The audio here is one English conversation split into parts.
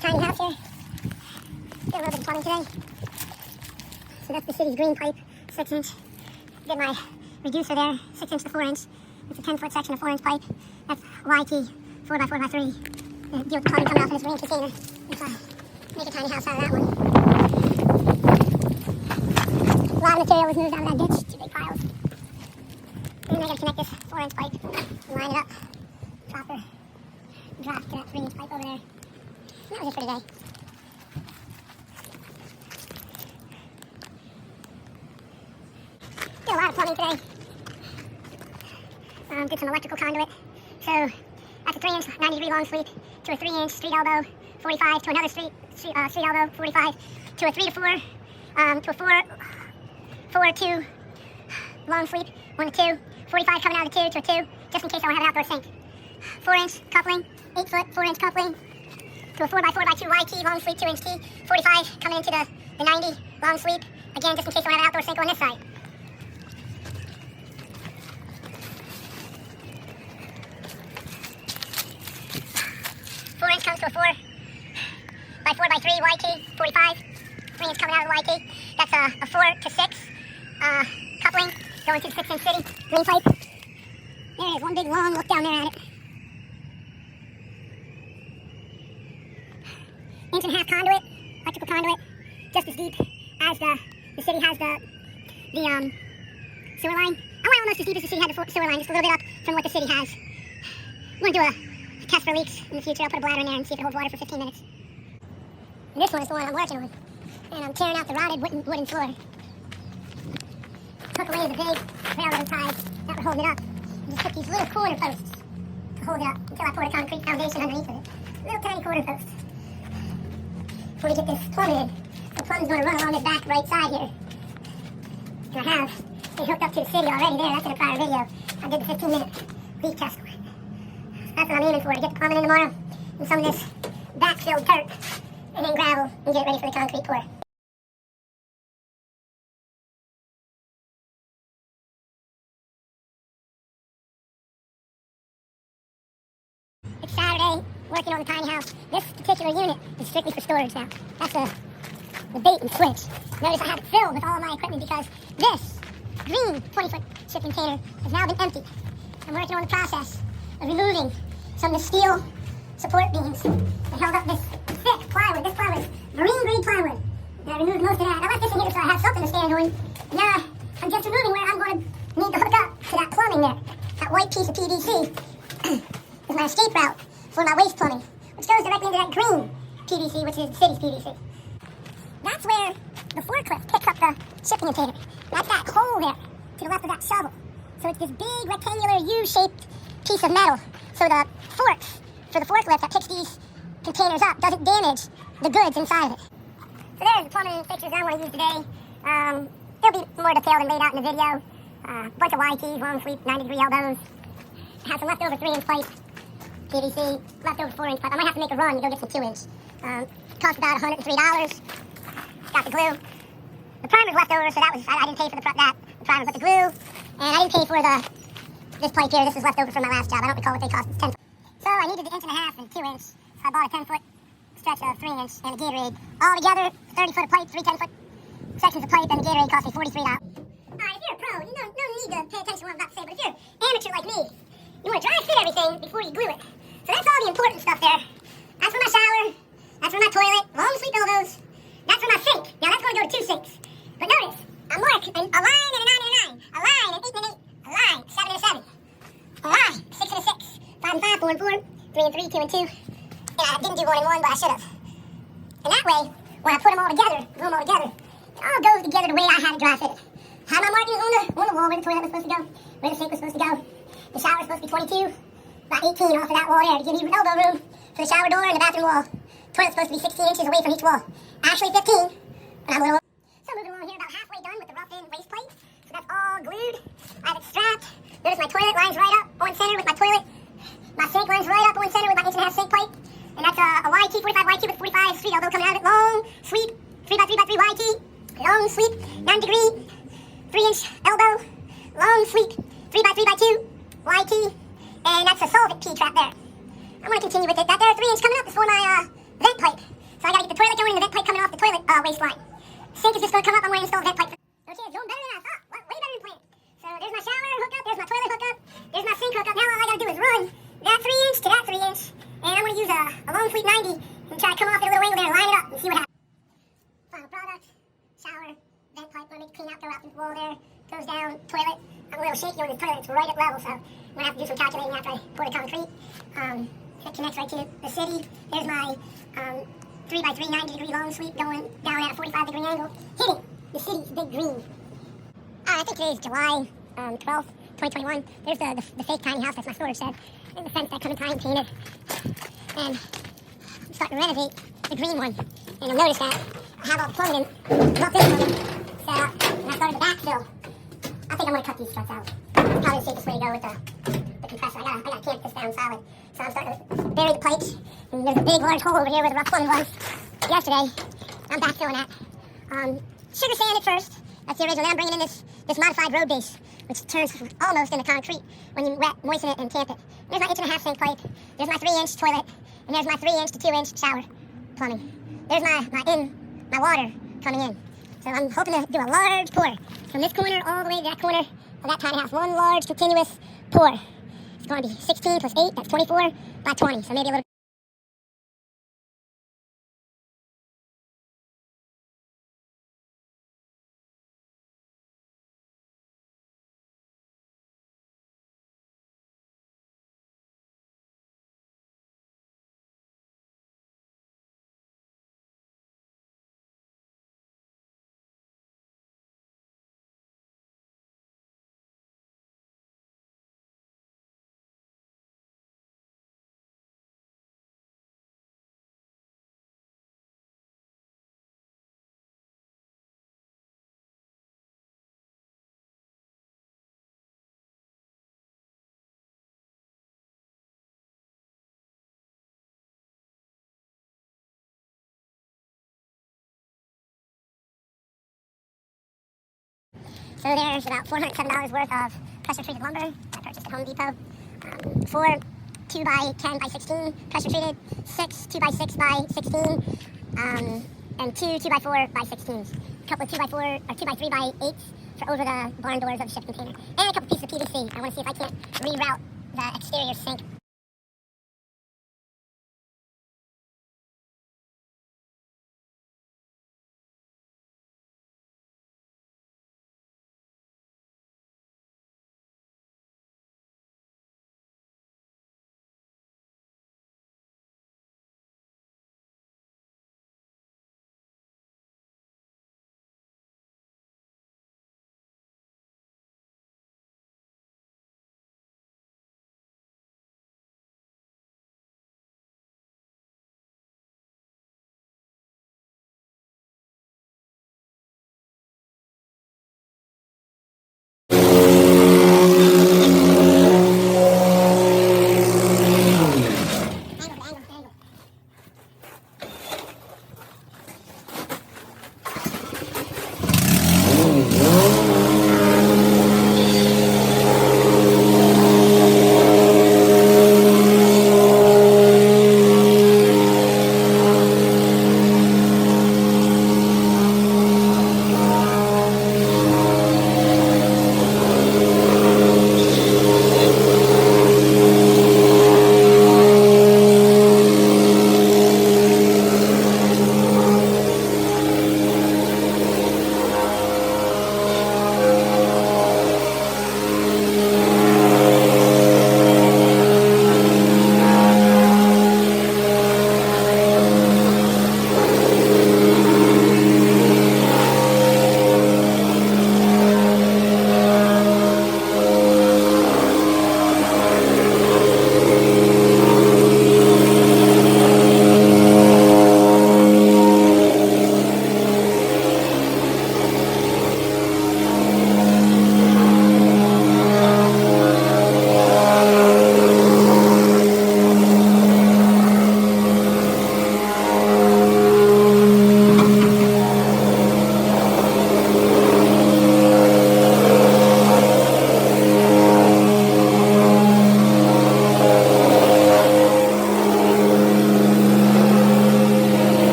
tiny house here. Did a little bit of plumbing today. So that's the city's green pipe, 6 inch. Did my reducer there, 6 inch to 4 inch. It's a 10-foot section of 4 inch pipe. That's YT, 4x4x3. Deal with the plumbing coming off in this green container. If I make a tiny house out of that one. A lot of material was moved out of that ditch, 2 big piles. And then I gotta connect this 4 inch pipe, line it up, proper drop to that 3 inch pipe over there. And that was it for today. Did a lot of plumbing today. Did some electrical conduit. So that's a 3 inch, 90 degree long sweep to a 3 inch street elbow, 45 to another street elbow, 45 to a 3 to 4, to a 4 2 long sweep, 1 to 2, 45 coming out of the 2 to a 2, just in case I want to have an outdoor sink. 4 inch coupling, 8 foot, 4 inch coupling to a 4x4x2 YT long sweep, 2 inch T, 45 coming into the 90 long sweep, again just in case I want to have an outdoor sink on this side. Comes to a 4x4x3 YT, 45, 3 inch coming out of the YT. That's a 4 to 6 coupling going to the 6 inch city green pipe. There it is, one big long look down there at it. 1.5 inch conduit, electrical conduit, just as deep as the city has the sewer line. I want almost as deep as the city had the sewer line, just a little bit up from what the city has. I'm going to do a test for leaks in the future. I'll put a bladder in there and see if it holds water for 15 minutes. And this one is the one I'm working on. And I'm tearing out the rotted wooden floor. Took away the big railroad ties that were holding it up. And just took these little corner posts to hold it up until I poured a concrete foundation underneath of it. Little tiny corner posts. Before we get this plumbing in. The plumbing's going to run along this back right side here. And I have it hooked up to the city already there. That's in a prior video. I did the 15-minute leak test on it. That's what I'm aiming for, to get the plumbing in tomorrow and some of this backfilled dirt and then gravel and get it ready for the concrete pour. It's Saturday, working on the tiny house. This particular unit is strictly for storage now. That's the bait and switch. Notice I have it filled with all of my equipment because this green 20-foot shipping container has now been emptied. I'm working on the process of removing some of the steel support beams that held up this thick plywood. This plywood is marine grade plywood. And I removed most of that. I left this in here so I have something to stand on. And now I'm just removing where I'm going to need to hook up to that plumbing there. That white piece of PVC is my escape route for my waste plumbing, which goes directly into that green PVC, which is the city's PVC. That's where the forklift picks up the shipping container. That's that hole there to the left of that shovel. So it's this big rectangular U-shaped piece of metal. So the forks for the forklift that picks these containers up doesn't damage the goods inside of it. So there's the plumbing fixtures I want to use today. It'll be more detailed and laid out in the video. Bunch of YTs, long sweep, 90 degree elbows. Have some leftover 3 inch pipe, PVC, leftover 4 inch pipe. I might have to make a run to go get some 2 inch. Cost about $103. Got the glue. The primer's left over, so that was I didn't pay for the primer, but the glue. And I didn't pay for this pipe here. This is left over from my last job. I don't recall what they cost. It's 10 foot. So I needed the 1.5 inch and 2 inch. So I bought a 10 foot stretch of 3 inch and a Gatorade. All together, 30 foot of pipe, 3 10 foot sections of pipe, and the Gatorade cost me $43. Alright, if you're a pro, you don't need to pay attention to what I'm about to say, but if you're an amateur like me, you want to dry fit everything before you glue it. So that's all the important stuff there. That's for my shower. That's for my toilet. Long sweep elbows. That's for my sink. Now that's going to go to 2 sinks. But notice, I'm marking a line and a 9 and a 9. A line and 8 and an 8. A line, 7 and a 7. A line, 6 and a 6. 5 and 5, 4 and 4. 3 and 3, 2 and 2. And I didn't do 1 and 1, but I should have. And that way, when I put them all together, glue them all together, it all goes together the way I had it dry fitted. Had my markings on the wall where the toilet was supposed to go, where the sink was supposed to go. The shower was supposed to be 22, about 18 off of that wall there to give you elbow room for the shower door and the bathroom wall. Toilet's supposed to be 16 inches away from each wall. Actually 15, but I'm a little. So moving along here, about halfway done with the rough-in waste plate. So that's all glued. I have it strapped. Notice my toilet lines right up on center with my toilet. My sink lines right up on center with my 1.5 inch sink pipe. And that's a YT, 45 YT with 45 street elbow coming out of it. Long sweep, 3x3x3 YT. Long sweep, 9 degree, 3 inch elbow. Long sweep, 3x3x2 YT. And that's a solvent P-trap there. I'm going to continue with it. That there 3 inch coming up is for my vent pipe. waste line. Sink is just going to come up. I'm going to install a vent pipe. Okay, it's going better than I thought. Well, way better than planned. So there's my shower hookup, there's my toilet hookup, there's my sink hookup. Now all I got to do is run that 3-inch to that 3-inch, and I'm going to use a long sweep 90 and try to come off at a little angle there and line it up and see what happens. Final product, shower, vent pipe, going to make it clean out, go out the wall there, goes down, toilet. I'm a little shaky on this toilet, it's right at level, so I'm going to have to do some calculating after I pour the concrete. It connects right to the city. There's my 3x3 90-degree long sweep going down at a 45-degree angle, hitting the city's big green. I think today is July 12th, 2021. There's the fake tiny house, that's my storage shed, and the fence that come in time painted. And I'm starting to renovate the green one. And you'll notice that I have all the plumbing, not this plumbing, set up, and I started the backfill. I think I'm going to cut these struts out. It's probably the safest way to go with the compressor. I gotta tamp this down solid. So I'm starting to bury the pipes. And there's a big, large hole over here where the rough plumbing was yesterday. I'm backfilling that. Sugar sand at first. That's the original. Then I'm bringing in this modified road base, which turns almost into concrete when you moisten it and tamp it. There's my 1.5-inch sink pipe. There's my 3-inch toilet. And there's my 3-inch to 2-inch shower plumbing. There's my water coming in. So I'm hoping to do a large pour from this corner all the way to that corner of that tiny house. One large continuous pour. It's going to be 16 plus 8. That's 24 by 20. So maybe a little. So there's about $407 worth of pressure-treated lumber I purchased at Home Depot. 4 2x10 by 16 pressure-treated, 6 2x6 by 16, and 2 2x4 by 16s. A couple of 2x4 or 2x3 by 8s for over the barn doors of the shipping container, and a couple pieces of PVC. I want to see if I can't reroute the exterior sink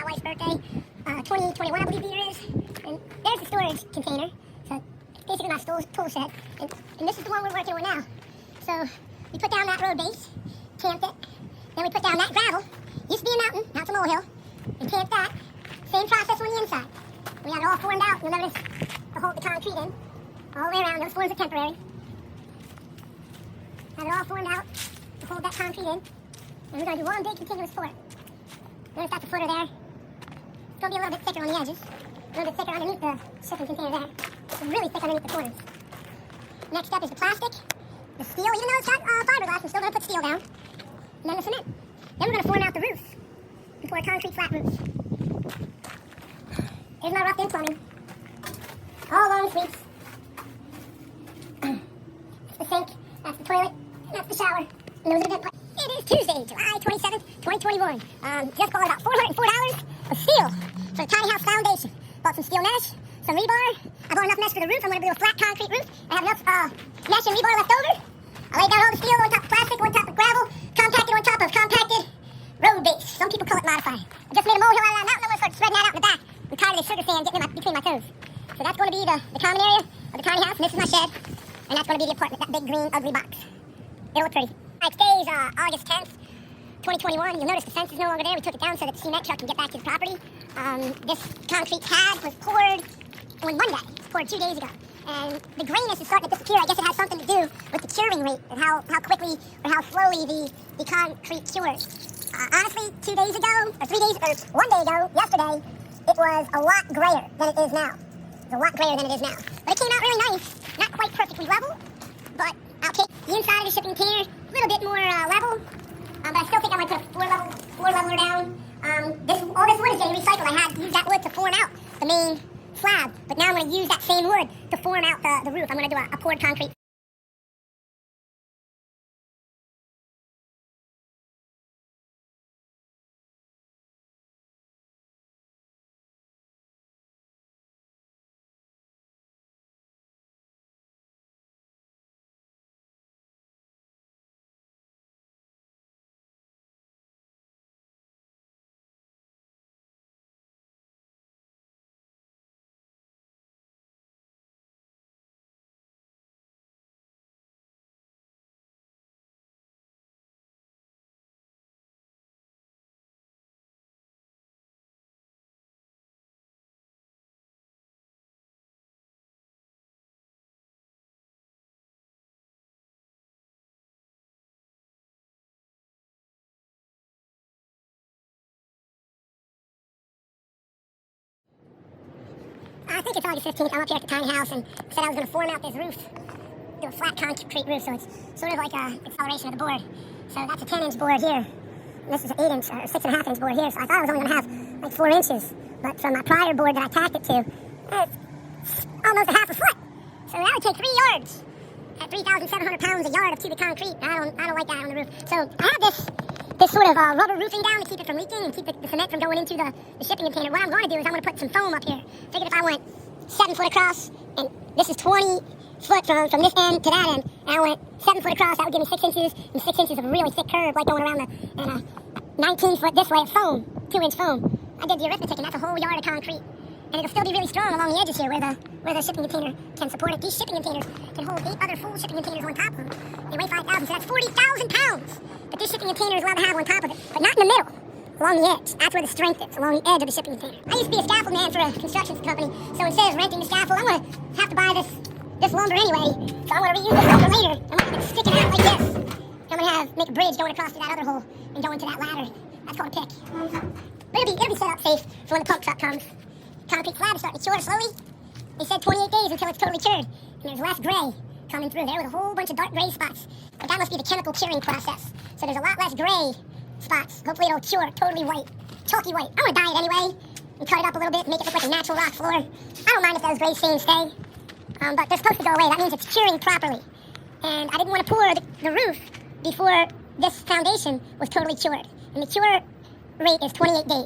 wife's birthday. 2021, I believe the year is. And there's the storage container. So it's basically my tool shed. And this is the one we're working on now. So we put down that road base, camped it. Then we put down that gravel. Used to be a mountain, now it's a molehill. And camped that. Same process on the inside. We had it all formed out. You'll notice to hold the concrete in. All the way around. Those forms are temporary. Had it all formed out to hold that concrete in. And we're going to do one big continuous pour. Notice that's a footer there. It's going to be a little bit thicker on the edges. A little bit thicker underneath the shipping container there. It's really thick underneath the corners. Next step is the plastic. The steel, even though it's got fiberglass, I'm still going to put steel down. And then the cement. Then we're going to form out the roof. And pour a concrete flat roof. Here's my roughed in plumbing. All long sweeps. That's the sink. That's the toilet. And that's the shower. And those are the vent pipes. It is Tuesday, July 27th, 2021. Just bought about $404 of steel for the tiny house foundation. Bought some steel mesh, some rebar. I bought enough mesh for the roof. I'm going to do a flat concrete roof. I have enough mesh and rebar left over. I laid down all the steel on top of plastic, on top of gravel, compacted on top of compacted road base. Some people call it modified. I just made a molehill out of that mountain. I'm going to start spreading that out in the back. I'm tired of the sugar sand getting in between my toes. So that's going to be the common area of the tiny house. And this is my shed. And that's going to be the apartment, that big green ugly box. It'll look pretty. All right, today's August 10th, 2021. You'll notice the fence is no longer there. We took it down so that the cement truck can get back to the property. This concrete pad was poured on Monday. It was poured 2 days ago. And the grayness is starting to disappear. I guess it has something to do with the curing rate and how quickly or how slowly the concrete cures. Honestly, 2 days ago, or 3 days, or 1 day ago, yesterday, it was a lot grayer than it is now. It's a lot grayer than it is now. But it came out really nice. Not quite perfectly level, but I'll take the inside of the shipping container a little bit more level. But I still think I might put a floor leveler down. All this wood is getting recycled. I had used that wood to form out the main slab, but now I'm going to use that same wood to form out the roof. I'm going to do a poured concrete. I think it's August 15th. I'm up here at the tiny house and said I was going to form out this roof, do a flat concrete roof, so it's sort of like an acceleration of the board. So that's a 10-inch board here. And this is an 8-inch or 6.5-inch board here. So I thought I was only going to have like 4 inches, but from my prior board that I tacked it to, it's almost a half a foot. So that would take 3 yards at 3,700 pounds a yard of cubic concrete. I don't like that on the roof. So I have this sort of rubber roofing down to keep it from leaking and keep the cement from going into the shipping container. What I'm going to do is I'm going to put some foam up here. Figured if I went 7 foot across, and this is 20 foot from this end to that end, and I went 7 foot across, that would give me 6 inches, and 6 inches of a really thick curve, like going around and 19 foot this way of foam, 2-inch foam. I did the arithmetic, and that's a whole yard of concrete. And it'll still be really strong along the edges here where the shipping container can support it. These shipping containers can hold 8 other full shipping containers on top of them. They weigh 5,000, so that's 40,000 pounds that this shipping container is allowed to have on top of it, but not in the middle, along the edge. That's where the strength is, along the edge of the shipping container. I used to be a scaffold man for a construction company, so instead of renting the scaffold, I'm going to have to buy this lumber anyway, so I'm going to reuse this lumber later. I'm going to have it sticking out like this. I'm going to make a bridge going across to that other hole and go into that ladder. That's called a pick. But it'll be set up safe for when the pump truck comes. Concrete slab is starting to cure slowly. They said 28 days until it's totally cured. And there's less gray coming through there with a whole bunch of dark gray spots. But that must be the chemical curing process. So there's a lot less gray spots. Hopefully it'll cure totally white, chalky white. I'm going to dye it anyway and cut it up a little bit and make it look like a natural rock floor. I don't mind if those gray stains stay. But they're supposed to go away. That means it's curing properly. And I didn't want to pour the roof before this foundation was totally cured. And the cure rate is 28 days.